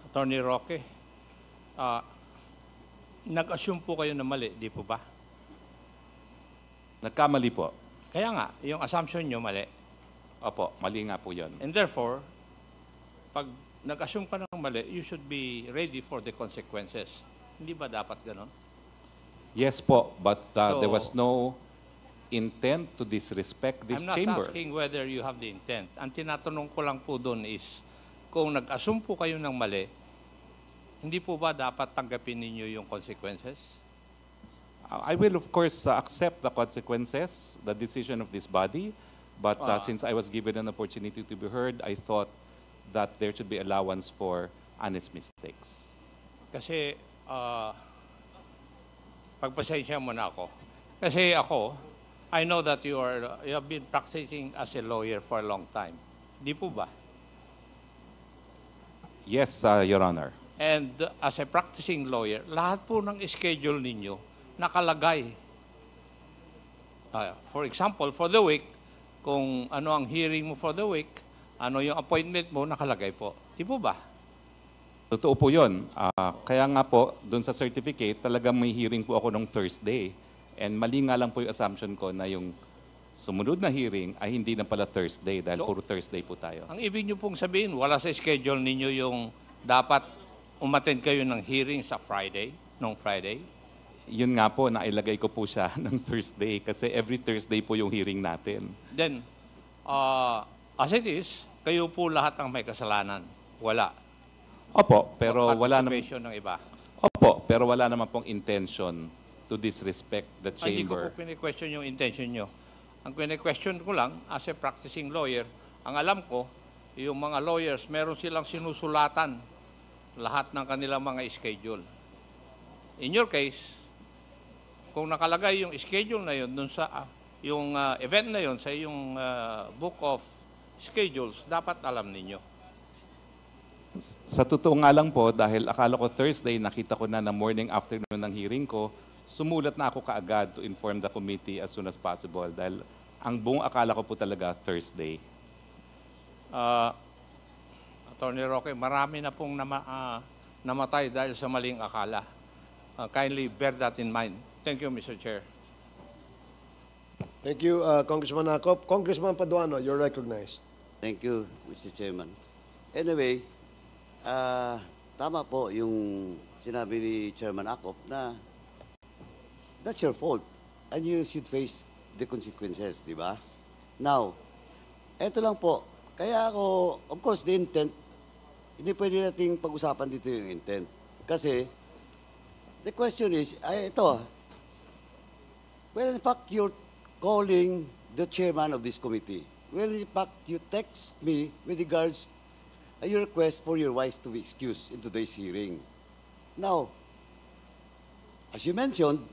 Attorney Roque, ah, nag-assume po kayo na mali, di po ba? Nagkamali po. Kaya nga, yung assumption nyo mali. Opo, mali nga po yun. And therefore, pag nag-assume ka ng mali, you should be ready for the consequences. Hindi ba dapat ganon? Yes po, but So, there was no intent to disrespect this I'm not chamber. asking whether you have the intent. Ang tinatanong ko lang po doon is, kung nag-assume po kayo ng mali, hindi po ba dapat tanggapin ninyo yung consequences? I will, of course, accept the consequences, the decision of this body. But since I was given an opportunity to be heard, I thought that there should be allowance for honest mistakes. Kasi, pagpasensya mo na ako. Kasi ako, I know that you have been practicing as a lawyer for a long time. Di po ba? Yes, Your Honor. And as a practicing lawyer, lahat po ng schedule ninyo nakalagay. For example, for the week, kung ano ang hearing mo for the week, ano yung appointment mo, nakalagay po. Di po ba? Totoo po yun. Kaya nga po, doon sa certificate, talagang may hearing po ako nung Thursday. And mali nga lang po yung assumption ko na yung sumunod na hearing ay hindi na pala Thursday dahil puro Thursday po tayo. Ang ibig nyo pong sabihin, wala sa schedule ninyo yung dapat umattend kayo ng hearing sa Friday, nung Friday? Yun nga po, nailagay ko po siya ng Thursday kasi every Thursday po yung hearing natin. Then, as it is, kayo po lahat ang may kasalanan. Wala. Opo, pero wala naman. Participation ng iba. Opo, pero wala naman pong intention to disrespect the Hindi ko chamber. po pini-question yung intention nyo. Ang pini-question ko lang, as a practicing lawyer, ang alam ko, yung mga lawyers, meron silang sinusulatan lahat ng kanilang mga schedule. In your case, kung nakalagay yung schedule na yun, dun sa, yung event na yun, sa yung book of schedules, dapat alam ninyo. Sa totoo nga lang po, dahil akala ko Thursday, nakita ko na morning afternoon ng hearing ko, sumulat na ako kaagad to inform the committee as soon as possible dahil ang buong akala ko po talaga Thursday. Attorney Roque, marami na pong namatay dahil sa maling akala. Kindly bear that in mind. Thank you, Mr. Chair. Thank you, Congressman Acop. Congressman Paduano, you're recognized. Thank you, Mr. Chairman. Anyway, tama po yung sinabi ni Chairman Acop na that's your fault and you should face the consequences, di ba? Now, eto lang po. Kaya ako, of course, the intent, hindi pwede nating pag-usapan dito yung intent. Kasi, the question is, ito, well, in fact, you're calling the chairman of this committee. Well, in fact, you text me with regards your request for your wife to be excused in today's hearing. Now, as you mentioned,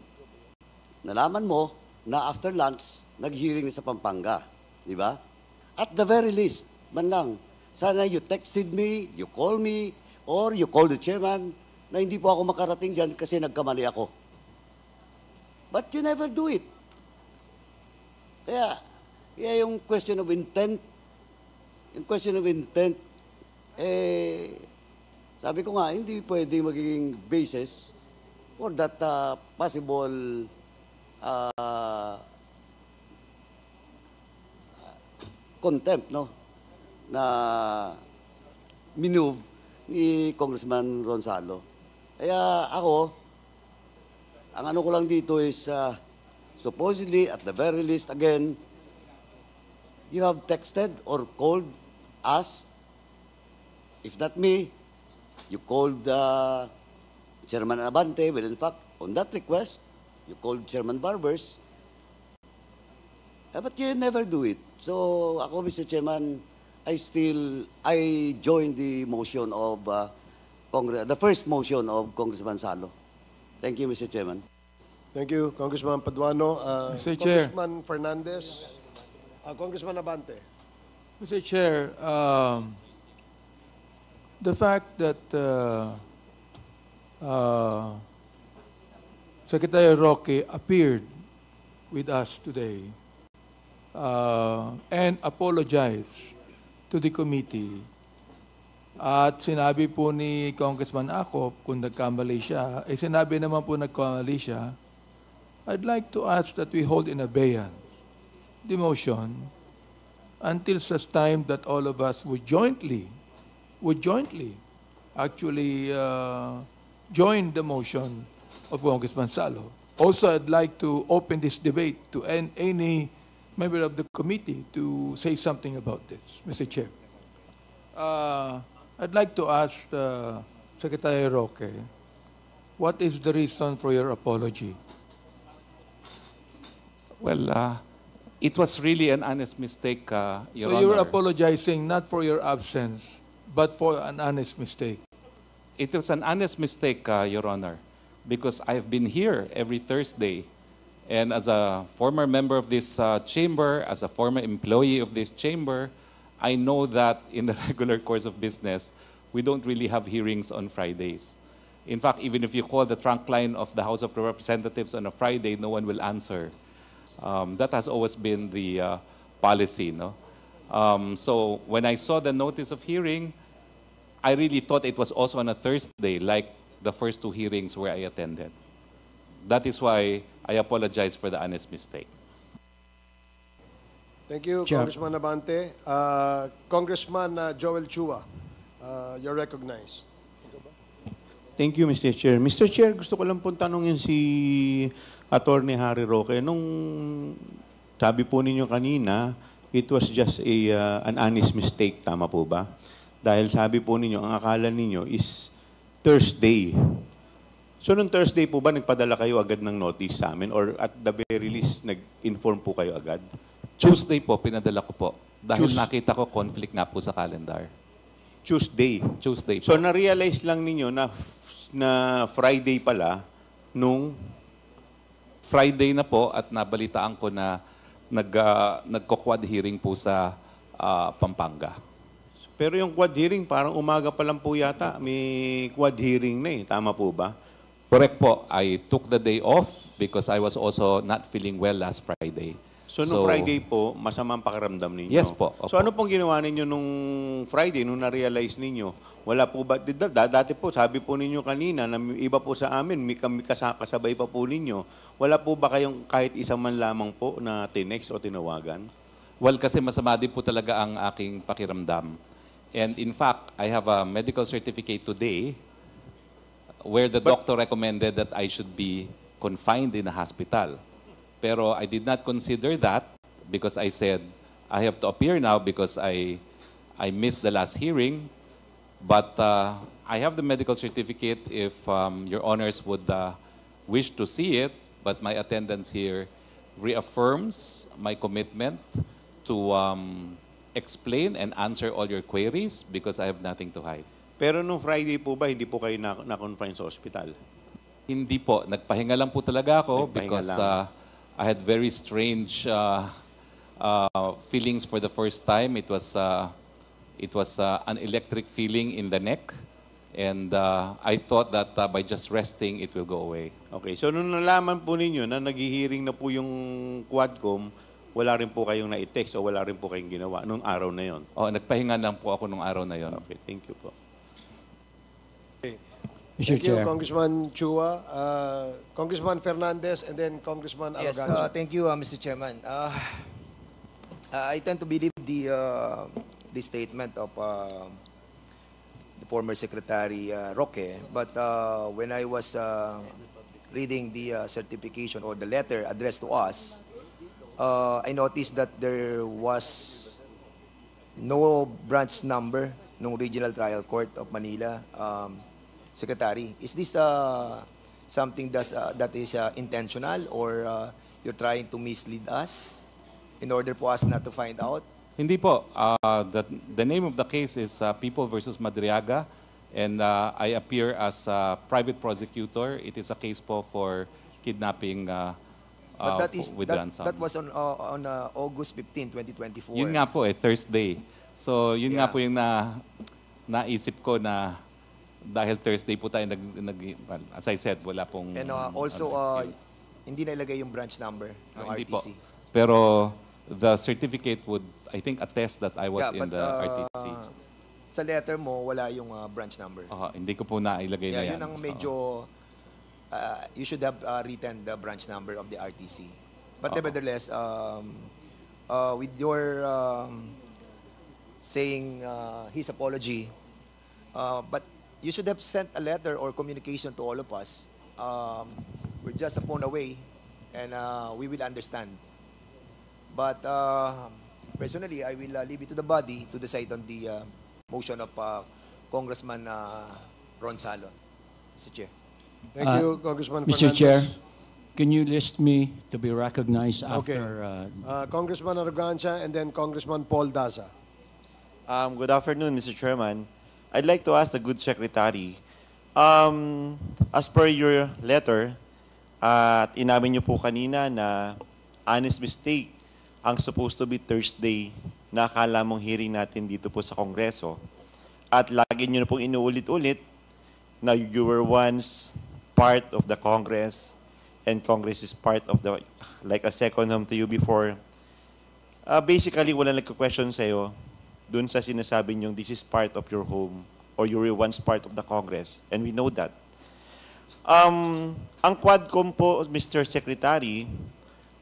nalaman mo na after lunch, nag-hearing sa Pampanga. Di ba? At the very least, man lang, sana you texted me, you call me, or you call the chairman na hindi po ako makarating dyan kasi nagkamali ako. But you never do it. Kaya yung question of intent, sabi ko nga, hindi pwedeng magiging basis for that possible contempt, no? Na minove ni Congressman Ronzalo. Kaya ako, ang ano ko lang dito is supposedly, at the very least, again, you have texted or called us. If not me, you called Chairman Abante. Well, in fact, on that request, you called Chairman Barbers. But you never do it. So, ako, Mr. Chairman, I joined the motion of the first motion of Congressman Salo. Thank you, Mr. Chairman. Thank you, Congressman Paduano. Mr. Chair. Congressman Fernandez. Congressman Abante. Mr. Chair, the fact that Secretary Roque appeared with us today and apologized to the committee At sinabi po ni Congressman Acop, kung nagkamali siya, sinabi naman po nagkamali siya, I'd like to ask that we hold in abeyance the motion until such time that all of us would jointly actually join the motion of Congressman Salo. Also, I'd like to open this debate to any member of the committee to say something about this, Mr. Chair. I'd like to ask Secretary Roque, what is the reason for your apology? Well, it was really an honest mistake, Your So Honor. you're apologizing not for your absence, but for an honest mistake. It was an honest mistake, Your Honor, because I've been here every Thursday. And as a former member of this chamber, as a former employee of this chamber, I know that in the regular course of business, we don't really have hearings on Fridays. In fact, even if you call the trunk line of the House of Representatives on a Friday, no one will answer. That has always been the policy, no? So when I saw the notice of hearing, I really thought it was also on a Thursday, like the first two hearings where I attended. That is why I apologize for the honest mistake. Thank you, Chair. Congressman Abante. Congressman Joel Chua, you're recognized. Thank you, Mr. Chair. Mr. Chair, gusto ko lang pong tanongin si Attorney Harry Roque. Nung sabi po ninyo kanina, it was just an honest mistake. Tama po ba? Dahil sabi po ninyo, ang akala ninyo is Thursday. So, nung Thursday po ba, nagpadala kayo agad ng notice sa amin? Or at the very least, nag-inform po kayo agad? Tuesday po, pinadala ko po. Dahil Tuesday. nakita ko conflict nga po sa calendar. Tuesday. Tuesday po. So, na-realize lang ninyo na Friday pala nung Friday na po at nabalitaan ko na nagko-quad hearing po sa Pampanga. Pero yung quad hearing, parang umaga pa lang po yata. May quad hearing na eh. Tama po ba? Correct po. I took the day off because I was also not feeling well last Friday. So, nung Friday po, masamang pakiramdam ninyo? Yes po. Opo. So, ano pong ginawa ninyo nung Friday, nung na-realize ninyo? Wala po ba? Dati po, sabi po ninyo kanina, na iba po sa amin, kami kasabay pa po ninyo. Wala po ba kayong kahit isang man lamang po na tinext o tinawagan? Well, kasi masama din po talaga ang aking pakiramdam. And in fact, I have a medical certificate today where the doctor recommended that I should be confined in a hospital. Pero I did not consider that because I said, I have to appear now because I missed the last hearing. But I have the medical certificate if your honors would wish to see it. But my attendance here reaffirms my commitment to explain and answer all your queries because I have nothing to hide. Pero nung Friday po ba, hindi po kayo na-confine sa ospital? Hindi po. Nagpahinga lang po talaga ako Nagpahinga because lang. I had very strange feelings for the first time. It was an electric feeling in the neck. And I thought that by just resting, it will go away. Okay, so nung nalaman po ninyo na naghihiring na po yung Quadcom, wala rin po kayong na-text o wala rin po kayong ginawa nung araw na yon? Oh, nagpahinga lang po ako nung araw na yon. Okay, thank you po. Thank you, Congressman Chua. Congressman Fernandez and then Congressman Yes, Arrogancia. thank you, Mr. Chairman. I tend to believe the statement of the former Secretary Roque, but when I was reading the certification or the letter addressed to us, I noticed that there was no branch number ng Regional Trial Court of Manila. Secretary, is this something that is intentional or you're trying to mislead us in order for us not to find out? Hindi po. The name of the case is People versus Madriaga. And I appear as a private prosecutor. It is a case po for kidnapping But with ransom. that was on August 15, 2024. Yun nga po Thursday. So yun nga Yeah. po yung naisip ko na dahil Thursday po tayo well, as I said, wala pong And also, excuse. hindi nailagay yung branch number ng Hindi po. RTC. Pero the certificate would, I think, attest that I was Yeah, in but, the RTC. sa letter mo, wala yung branch number. Hindi ko po nailagay na Yeah, yan. yun ang medyo, you should have written the branch number of the RTC. But nevertheless, with your saying his apology, but you should have sent a letter or communication to all of us. We're just a phone away, and we will understand. But personally, I will leave it to the body to decide on the motion of Congressman Ron Salon. Mr. Chair. Thank you, Congressman Mr. Fernandez. Chair, can you list me to be recognized Okay. after? Congressman Arrogancia and then Congressman Paul Daza. Good afternoon, Mr. Chairman. I'd like to ask the good secretary, as per your letter, at inamin niyo po kanina na honest mistake ang supposed to be Thursday na akala mong hearing natin dito po sa Kongreso. At lagi niyo na pong inuulit-ulit na you were once part of the Congress and Congress is part of the, like a second home to you before. Basically, wala nagka-question sa'yo dun sa sinasabi niyong this is part of your home or you were once part of the Congress. And we know that. Ang Quadcom po, Mr. Secretary,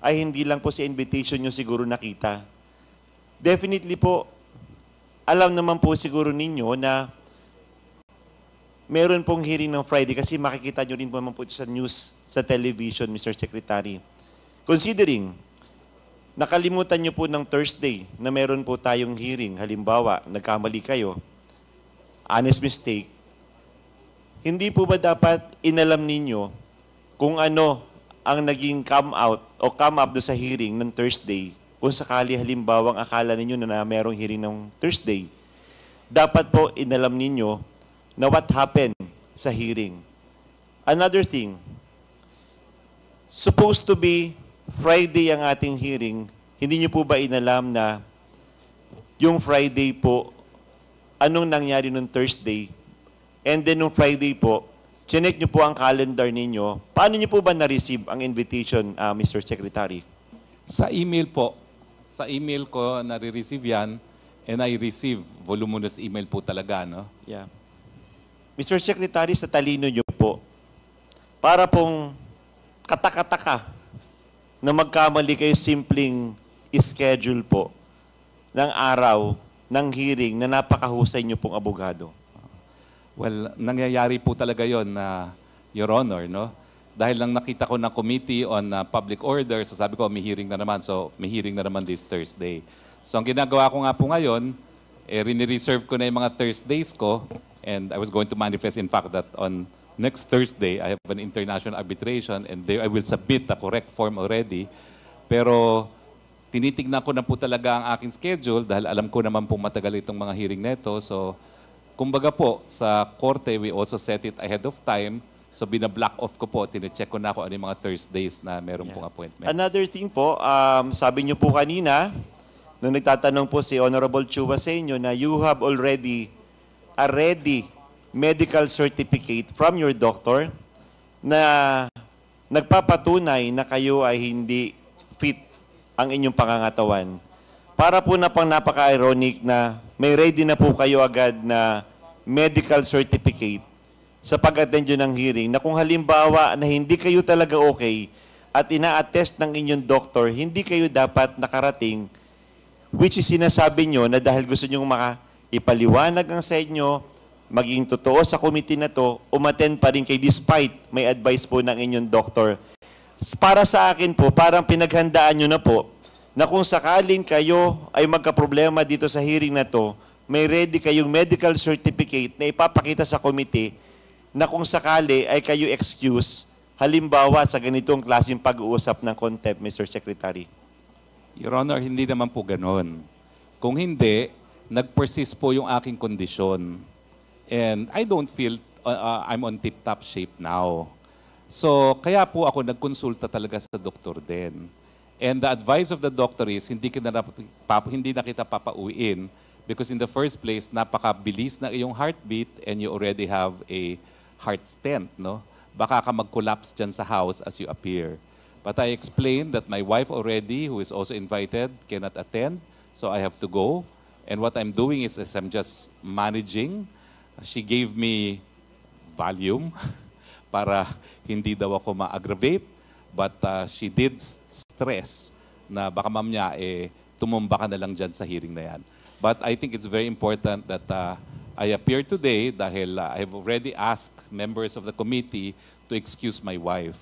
ay hindi lang po sa invitation nyo siguro nakita. Definitely po, alam naman po siguro ninyo na meron pong hearing ng Friday kasi makikita nyo rin po naman po ito sa news, sa television, Mr. Secretary. Considering, nakalimutan nyo po ng Thursday na meron po tayong hearing, halimbawa, nagkamali kayo, honest mistake, hindi po ba dapat inalam ninyo kung ano ang naging come up do sa hearing ng Thursday, kung sakali halimbawang akala ninyo na merong hearing ng Thursday, dapat po inalam ninyo na what happened sa hearing. Another thing, supposed to be Friday ang ating hearing, hindi nyo po ba inalam na yung Friday po, anong nangyari nung Thursday, and then nung Friday po, chinek nyo po ang calendar ninyo. Paano nyo po ba na-receive ang invitation, Mr. Secretary? Sa email po. Sa email ko, nare-receive yan, and I receive voluminous email po talaga, no? Yeah. Mr. Secretary, sa talino nyo po, para pong katakataka na magkamali kayo simpleng schedule po ng araw ng hearing na napakahusay nyo pong abogado. Well, nangyayari po talaga yon na, Your Honor, no? Dahil lang nakita ko ng Committee on Public Order, so sabi ko, may hearing na naman. So, may hearing na naman this Thursday. So, ang ginagawa ko nga po ngayon, rini-reserve ko na yung mga Thursdays ko, and I was going to manifest, in fact, that on next Thursday, I have an international arbitration, and there I will submit the correct form already. Pero, tinitignan ko na po talaga ang aking schedule, dahil alam ko naman po matagal itong mga hearing neto. So, kumbaga po, sa korte, we also set it ahead of time. So, bina-block off ko po, tine-check ko na ako ano yung mga Thursdays na meron pong appointment. Another thing po, sabi niyo po kanina, nung nagtatanong po si Honorable Chua sa inyo na you have already a ready medical certificate from your doctor na nagpapatunay na kayo ay hindi fit ang inyong pangangatawan. Para po na pang napaka-ironic na may ready na po kayo agad na medical certificate sa pag-attend nyo ng hearing na kung halimbawa na hindi kayo talaga okay at ina-attest ng inyong doktor, hindi kayo dapat nakarating, which is sinasabi nyo na dahil gusto nyo ipaliwanag ang sa inyo, maging totoo sa committee na to, umattend pa rin kayo despite may advice po ng inyong doktor. Para sa akin po, parang pinaghandaan nyo na po na kung sakaling kayo ay magkaproblema dito sa hearing na to, may ready kayong medical certificate na ipapakita sa committee na kung sakali ay kayo excuse, halimbawa sa ganitong klaseng pag-uusap ng contempt, Mr. Secretary. Your Honor, hindi naman po ganon. Kung hindi, nag-persist po yung aking kondisyon. And I don't feel I'm on tip-top shape now. So, kaya po ako nagkonsulta talaga sa doktor din. And the advice of the doctor is, hindi na kita papauwiin because in the first place, napakabilis na iyong heartbeat and you already have a heart stent, no? Baka ka mag-collapse dyan sa house as you appear. But I explained that my wife already, who is also invited, cannot attend, so I have to go. And what I'm doing is I'm just managing. She gave me Valium para hindi daw ako ma-aggravate. But she did stress na baka mamaya tumumba ka na lang dyan sa hearing na yan. But I think it's very important that I appear today dahil I've already asked members of the committee to excuse my wife.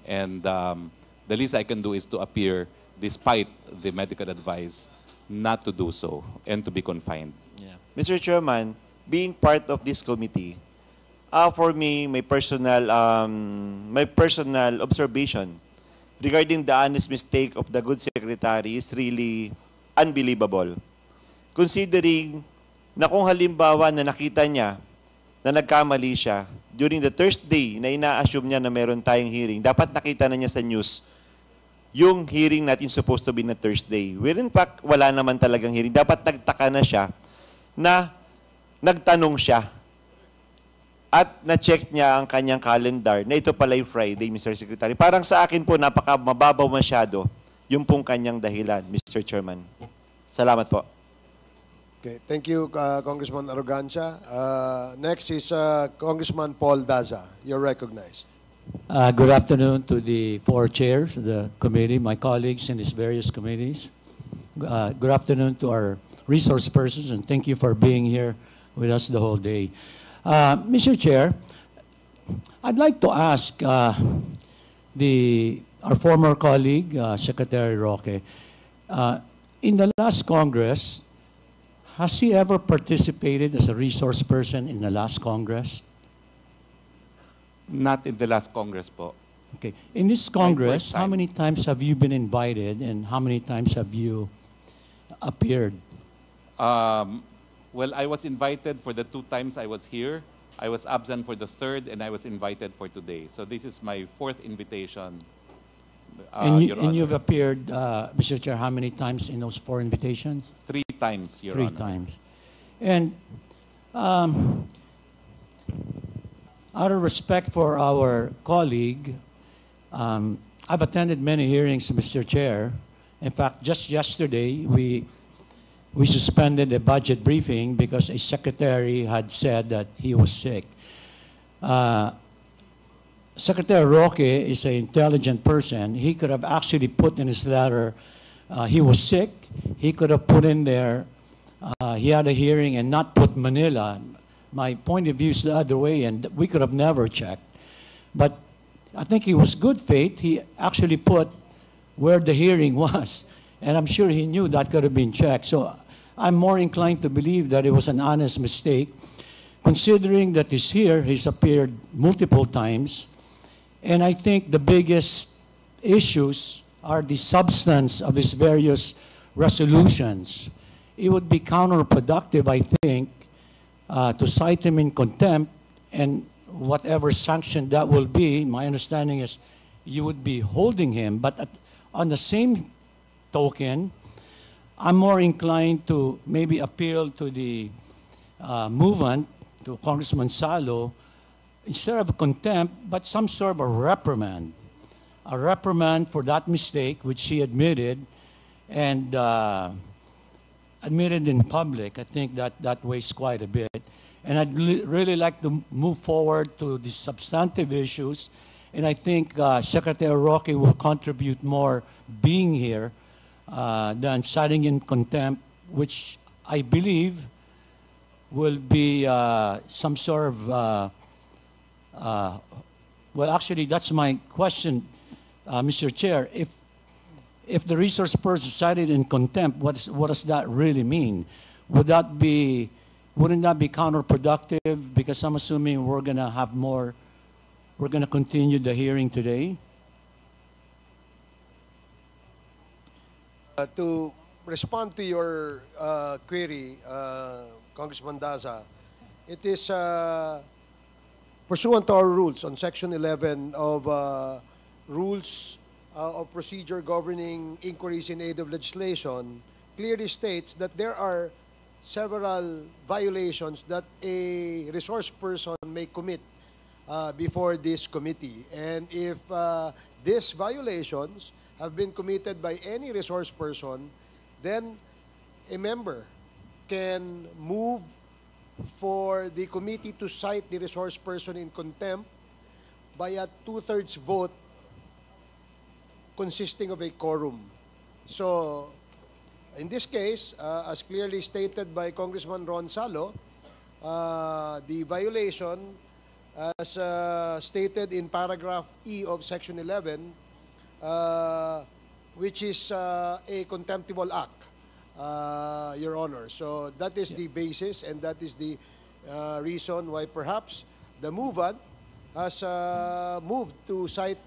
And the least I can do is to appear despite the medical advice not to do so and to be confined. Yeah. Mr. Chairman, being part of this committee, for me, my personal observation regarding the honest mistake of the good secretary is really unbelievable. Considering na kung halimbawa na nakita niya na nagkamali siya during the Thursday na ina-assume niya na meron tayong hearing, dapat nakita na niya sa news yung hearing natin supposed to be na Thursday. Where in fact, wala naman talagang hearing. Dapat nagtaka na siya na nagtanong siya at na-check niya ang kanyang calendar na ito pala yung Friday, Mr. Secretary. Parang sa akin po, mababaw masyado yung pong kanyang dahilan, Mr. Chairman. Salamat po. Okay, thank you, Congressman Arrogancia. Next is Congressman Paul Daza. You're recognized. Good afternoon to the four chairs of the committee, my colleagues in these various committees. Good afternoon to our resource persons, and thank you for being here with us the whole day. Mr. Chair, I'd like to ask our former colleague, Secretary Roque, in the last Congress, has he ever participated as a resource person in the last Congress? Not in the last Congress po. Okay. In this Congress, how many times have you been invited and how many times have you appeared? Well, I was invited for the 2 times I was here. I was absent for the 3rd, and I was invited for today. So this is my 4th invitation. And Your Honor. you've appeared, Mr. Chair, how many times in those 4 invitations? 3 times, Your 3 Honor. times. And out of respect for our colleague, I've attended many hearings, Mr. Chair. In fact, just yesterday, we suspended a budget briefing because a secretary had said that he was sick. Secretary Roque is an intelligent person. He could have actually put in his letter, he was sick. He could have put in there, he had a hearing and not put Manila. My point of view is the other way, and we could have never checked. But I think he was good faith. He actually put where the hearing was. And I'm sure he knew that could have been checked. So I'm more inclined to believe that it was an honest mistake. Considering that he's here, he's appeared multiple times. And I think the biggest issues are the substance of his various resolutions. It would be counterproductive, I think, to cite him in contempt, and whatever sanction that will be, my understanding is you would be holding him. But on the same token, I'm more inclined to maybe appeal to the movement, to Congressman Salo, instead of contempt, but some sort of a reprimand for that mistake, which he admitted, and admitted in public. I think that weighs quite a bit. And I'd really like to move forward to the substantive issues, and I think Secretary Roque will contribute more being here than citing in contempt, which I believe will be some sort of, well, actually, that's my question, Mr. Chair. If the resource person cited in contempt, what does that really mean? Wouldn't that be counterproductive? Because I'm assuming we're going to continue the hearing today. To respond to your query, Congressman Daza, it is pursuant to our rules on Section 11 of Rules of Procedure Governing Inquiries in Aid of Legislation, clearly states that there are several violations that a resource person may commit before this committee. And if these violations have been committed by any resource person, then a member can move for the committee to cite the resource person in contempt by a two-thirds vote consisting of a quorum. So, in this case, as clearly stated by Congressman Ron Salo, the violation, as stated in paragraph E of Section 11, which is a contemptible act, Your Honor. So that is the basis, and that is the reason why perhaps the movant has moved to cite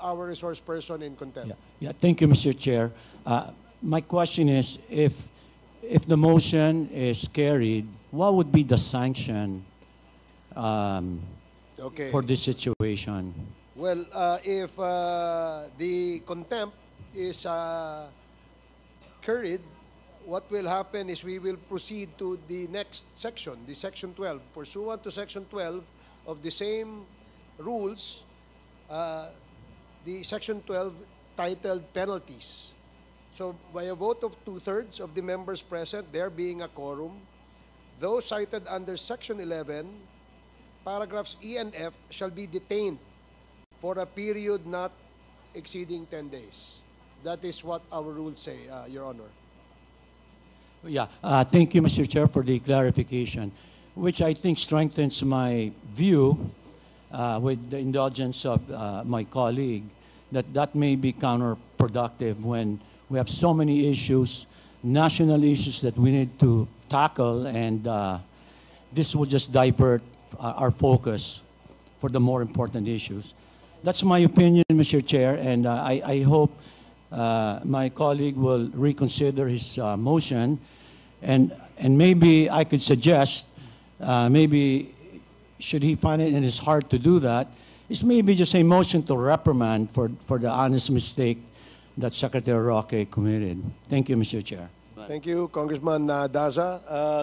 our resource person in contempt. Yeah, thank you, Mr. Chair. My question is, if the motion is carried, what would be the sanction Okay. for this situation? Well, if the contempt is carried, what will happen is we will proceed to the next section, the Section 12. Pursuant to Section 12 of the same rules, the Section 12 titled Penalties. So by a vote of two-thirds of the members present, there being a quorum, those cited under Section 11, paragraphs E and F shall be detained for a period not exceeding 10 days. That is what our rules say, Your Honor. Yeah, thank you, Mr. Chair, for the clarification, which I think strengthens my view with the indulgence of my colleague, that may be counterproductive when we have so many issues, national issues that we need to tackle, and this will just divert our focus for the more important issues. That's my opinion, Mr. Chair, and I hope my colleague will reconsider his motion, and maybe I could suggest, maybe should he find it in his heart to do that, is maybe just a motion to reprimand for the honest mistake that Secretary Roque committed. Thank you, Mr. Chair. Thank you, Congressman Daza.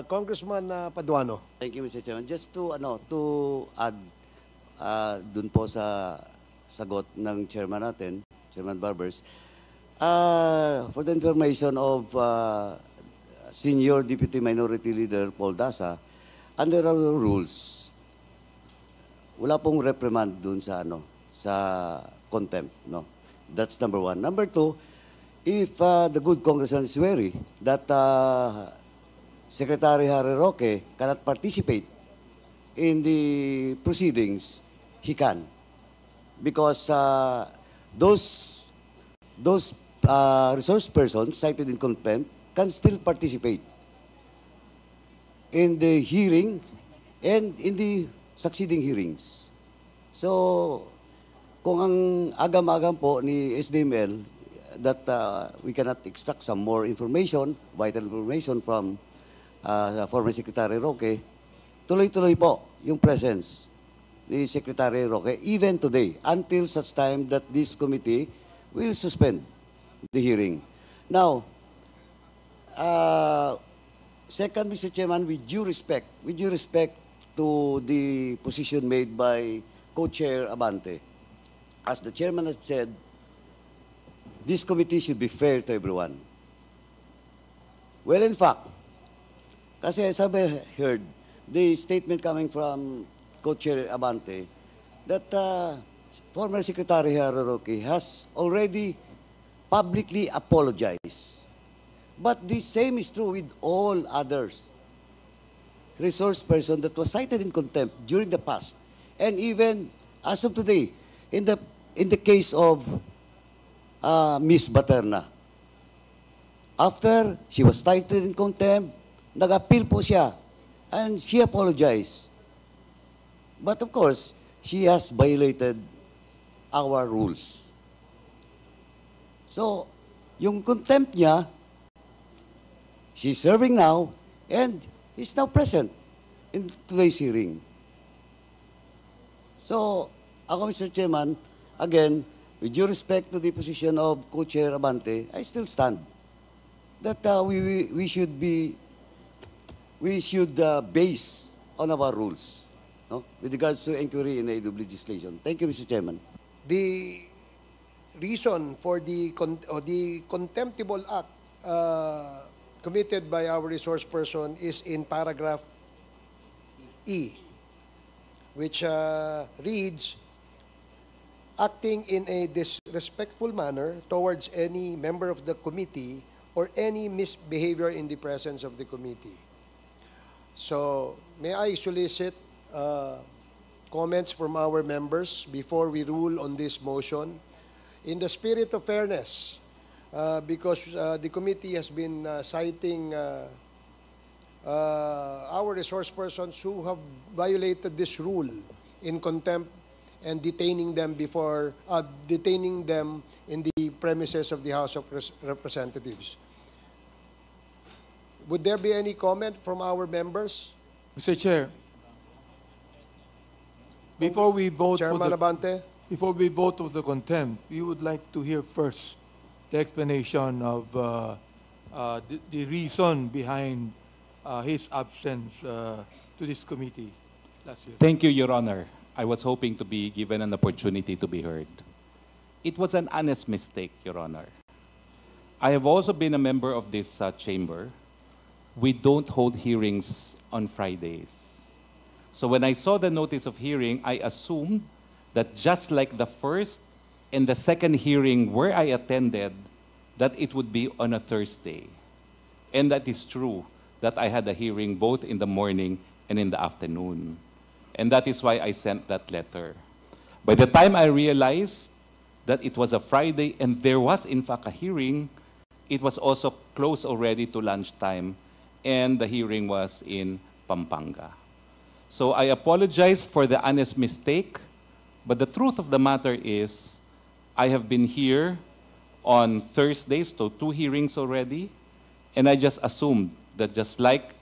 Congressman Paduano. Thank you, Mr. Chairman. Just to add dun po sa sagot ng chairman natin, Chairman Barbers, for the information of Senior Deputy Minority Leader Paul Daza, under our rules, wala pong reprimand dun sa sa contempt, no. That's number one. Number two, if the good congressman is wary that Secretary Harry Roque cannot participate in the proceedings, he can. Because those resource persons cited in contempt can still participate in the hearing and in the succeeding hearings. So, kung ang agam-agam po ni SDML that we cannot extract some more information, vital information from former Secretary Roque, tuloy-tuloy po yung presence ni Secretary Roque even today until such time that this committee will suspend the hearing. Now, second, Mr. Chairman, with due respect to the position made by Co-Chair Abante, as the chairman has said, this committee should be fair to everyone. Well, in fact, kasi as I heard, the statement coming from Co-Chair Abante that former Secretary Harry Roque has already publicly apologized. But the same is true with all others. Resource person that was cited in contempt during the past, and even as of today, in the case of Miss Baterna. After she was cited in contempt, nag-appeal po siya, and she apologized. But of course, she has violated our rules. So, yung contempt niya, she's serving now, and is now present in today's hearing. So, ako, Mr. Chairman, again, with due respect to the position of Co-Chair Abante, I still stand that we should base on our rules, no, with regards to inquiry in aid of legislation. Thank you, Mr. Chairman. The reason for the contemptible act committed by our resource person is in paragraph E, which reads, acting in a disrespectful manner towards any member of the committee or any misbehavior in the presence of the committee. So, may I solicit comments from our members before we rule on this motion? In the spirit of fairness, because the committee has been citing our resource persons who have violated this rule in contempt and detaining them in the premises of the House of Representatives. Would there be any comment from our members? Mr. Chair, before we vote Chairman Abante? before we vote of the contempt, we would like to hear first the explanation of the reason behind his absence to this committee last year. Thank you, Your Honor. I was hoping to be given an opportunity to be heard. It was an honest mistake, Your Honor. I have also been a member of this chamber. We don't hold hearings on Fridays. So when I saw the notice of hearing, I assumed that just like the first and the second hearing where I attended, that it would be on a Thursday. And that is true, that I had a hearing both in the morning and in the afternoon. And that is why I sent that letter. By the time I realized that it was a Friday and there was in fact a hearing, it was also close already to lunchtime, and the hearing was in Pampanga. So I apologize for the honest mistake, but the truth of the matter is I have been here on Thursdays, so 2 hearings already, and I just assumed that just like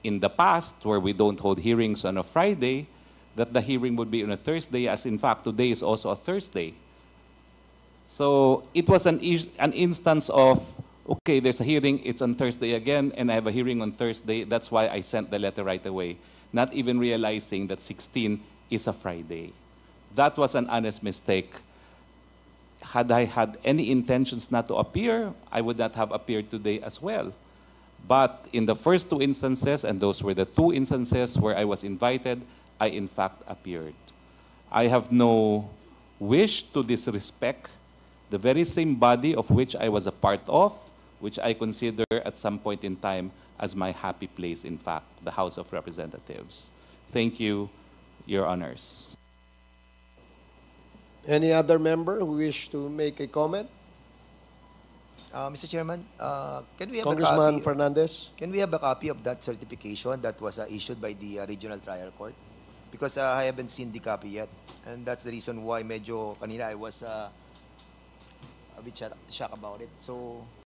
in the past, where we don't hold hearings on a Friday, that the hearing would be on a Thursday, as in fact today is also a Thursday. So it was an instance of, okay, there's a hearing, it's on Thursday again, and I have a hearing on Thursday. That's why I sent the letter right away, not even realizing that 16 is a Friday. That was an honest mistake. Had I had any intentions not to appear, I would not have appeared today as well. But in the first 2 instances, and those were the 2 instances where I was invited, I in fact appeared. I have no wish to disrespect the very same body of which I was a part of, which I consider at some point in time as my happy place, in fact, the House of Representatives. Thank you, Your Honors. Any other member who wish to make a comment? Mr. Chairman, can we have Congressman a copy? Fernandez? Can we have a copy of that certification that was issued by the Regional Trial Court? Because I haven't seen the copy yet, and that's the reason why medyo kanina I was a bit shocked about it. So